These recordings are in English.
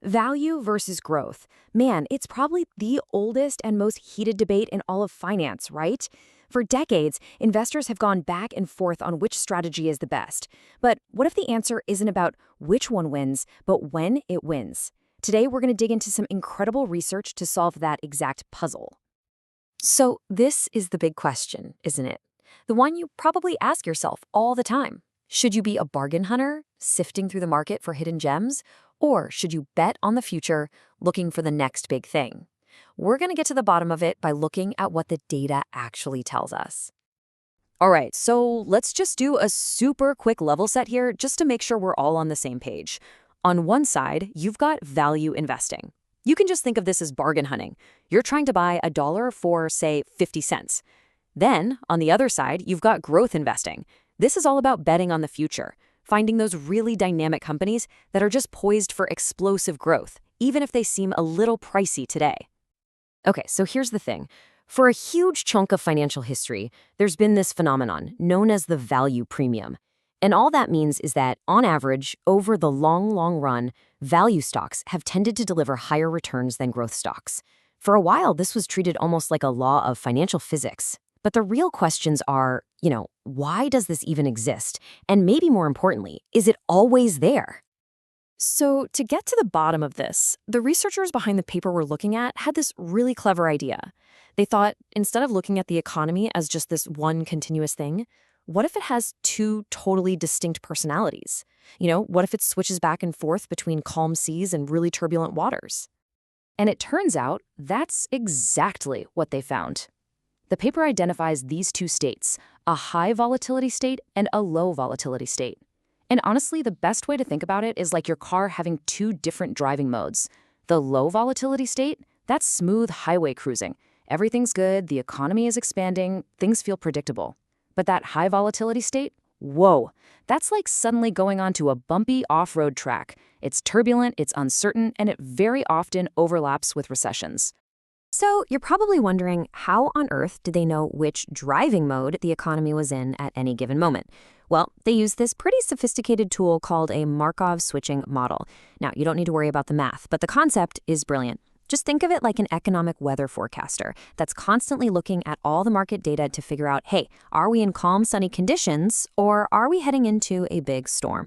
Value versus growth. Man, it's probably the oldest and most heated debate in all of finance, right? For decades, investors have gone back and forth on which strategy is the best. But what if the answer isn't about which one wins, but when it wins? Today, we're going to dig into some incredible research to solve that exact puzzle. So, this is the big question, isn't it? The one you probably ask yourself all the time. Should you be a bargain hunter, sifting through the market for hidden gems? Or should you bet on the future, looking for the next big thing? We're going to get to the bottom of it by looking at what the data actually tells us. All right, so let's just do a super quick level set here just to make sure we're all on the same page. On one side, you've got value investing. You can just think of this as bargain hunting. You're trying to buy a dollar for, say, 50 cents. Then, on the other side, you've got growth investing. This is all about betting on the future, finding those really dynamic companies that are just poised for explosive growth, even if they seem a little pricey today. Okay, so here's the thing. For a huge chunk of financial history, there's been this phenomenon known as the value premium. And all that means is that, on average, over the long run, value stocks have tended to deliver higher returns than growth stocks. For a while, this was treated almost like a law of financial physics. But the real questions are, why does this even exist? And maybe more importantly, is it always there? So, to get to the bottom of this, the researchers behind the paper we're looking at had this really clever idea. They thought, instead of looking at the economy as just this one continuous thing, what if it has two totally distinct personalities? What if it switches back and forth between calm seas and really turbulent waters? And it turns out that's exactly what they found. The paper identifies these two states, a high volatility state and a low volatility state. And honestly, the best way to think about it is like your car having two different driving modes. The low volatility state, that's smooth highway cruising. Everything's good, the economy is expanding, things feel predictable. But that high volatility state, whoa, that's like suddenly going onto a bumpy off-road track. It's turbulent, it's uncertain, and it very often overlaps with recessions. So you're probably wondering, how on earth did they know which driving mode the economy was in at any given moment? Well, they used this pretty sophisticated tool called a Markov switching model. Now, you don't need to worry about the math, but the concept is brilliant. Just think of it like an economic weather forecaster that's constantly looking at all the market data to figure out, hey, are we in calm, sunny conditions, or are we heading into a big storm?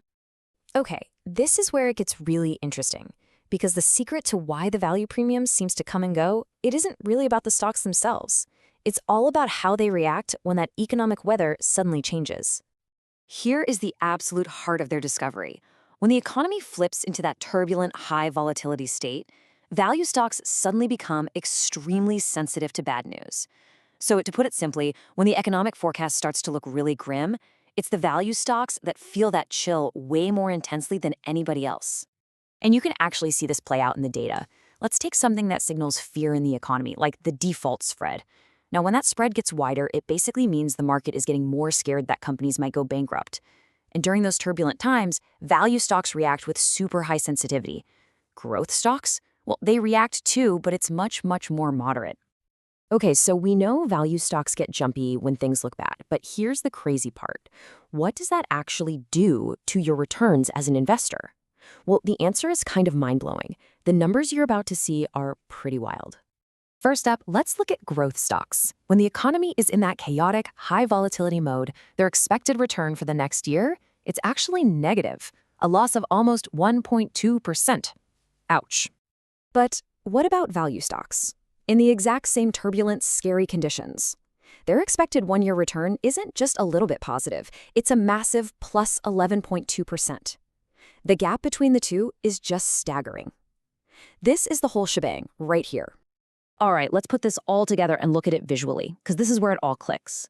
Okay, this is where it gets really interesting. Because the secret to why the value premium seems to come and go, it isn't really about the stocks themselves. It's all about how they react when that economic weather suddenly changes. Here is the absolute heart of their discovery. When the economy flips into that turbulent, high volatility state, value stocks suddenly become extremely sensitive to bad news. So to put it simply, when the economic forecast starts to look really grim, it's the value stocks that feel that chill way more intensely than anybody else. And you can actually see this play out in the data. Let's take something that signals fear in the economy, like the default spread. Now, when that spread gets wider, it basically means the market is getting more scared that companies might go bankrupt. And during those turbulent times, value stocks react with super high sensitivity. Growth stocks? Well, they react too, but it's much more moderate. Okay, so we know value stocks get jumpy when things look bad, but here's the crazy part. What does that actually do to your returns as an investor? Well, the answer is kind of mind-blowing. The numbers you're about to see are pretty wild. First up, let's look at growth stocks. When the economy is in that chaotic, high volatility mode, their expected return for the next year, it's actually negative, a loss of almost 1.2%. Ouch. But what about value stocks? In the exact same turbulent, scary conditions, their expected one-year return isn't just a little bit positive. It's a massive plus 11.2%. The gap between the two is just staggering. This is the whole shebang right here. All right, let's put this all together and look at it visually, because this is where it all clicks.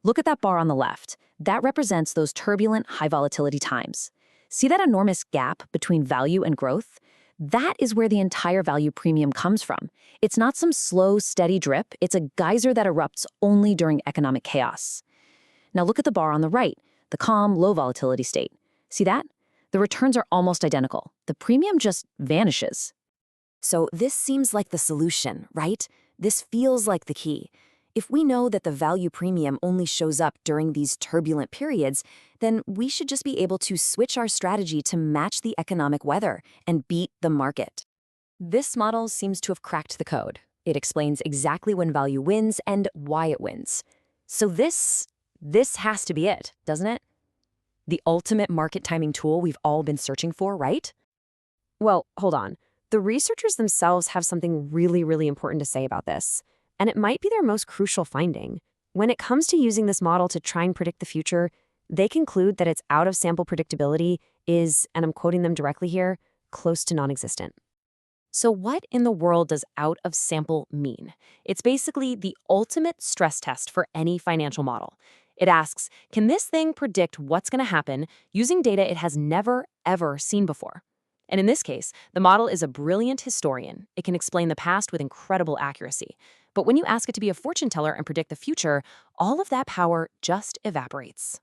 Look at that bar on the left. That represents those turbulent, high volatility times. See that enormous gap between value and growth? That is where the entire value premium comes from. It's not some slow, steady drip. It's a geyser that erupts only during economic chaos. Now look at the bar on the right, the calm, low volatility state. See that? The returns are almost identical. The premium just vanishes. So this seems like the solution, right? This feels like the key. If we know that the value premium only shows up during these turbulent periods, then we should just be able to switch our strategy to match the economic weather and beat the market. This model seems to have cracked the code. It explains exactly when value wins and why it wins. So this has to be it, doesn't it? The ultimate market timing tool we've all been searching for, right? Well, hold on. The researchers themselves have something really, really important to say about this, and it might be their most crucial finding. When it comes to using this model to try and predict the future, they conclude that its out-of-sample predictability is, and I'm quoting them directly here, close to non-existent. So what in the world does out-of-sample mean? It's basically the ultimate stress test for any financial model. It asks, can this thing predict what's going to happen using data it has never, ever seen before? And in this case, the model is a brilliant historian. It can explain the past with incredible accuracy. But when you ask it to be a fortune teller and predict the future, all of that power just evaporates.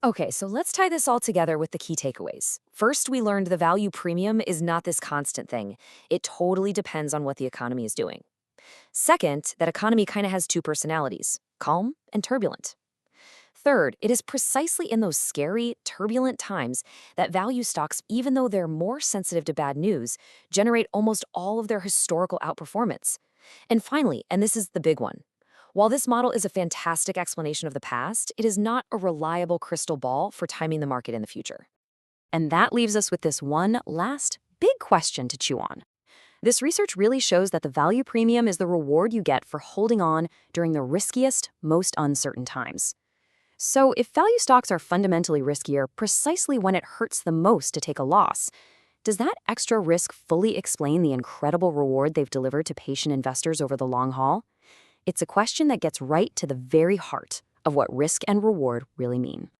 Okay, so let's tie this all together with the key takeaways. First, we learned the value premium is not this constant thing. It totally depends on what the economy is doing. Second, that economy kind of has two personalities, calm and turbulent. Third, it is precisely in those scary, turbulent times that value stocks, even though they're more sensitive to bad news, generate almost all of their historical outperformance. And finally, and this is the big one, while this model is a fantastic explanation of the past, it is not a reliable crystal ball for timing the market in the future. And that leaves us with this one last big question to chew on. This research really shows that the value premium is the reward you get for holding on during the riskiest, most uncertain times. So if value stocks are fundamentally riskier precisely when it hurts the most to take a loss, does that extra risk fully explain the incredible reward they've delivered to patient investors over the long haul? It's a question that gets right to the very heart of what risk and reward really mean.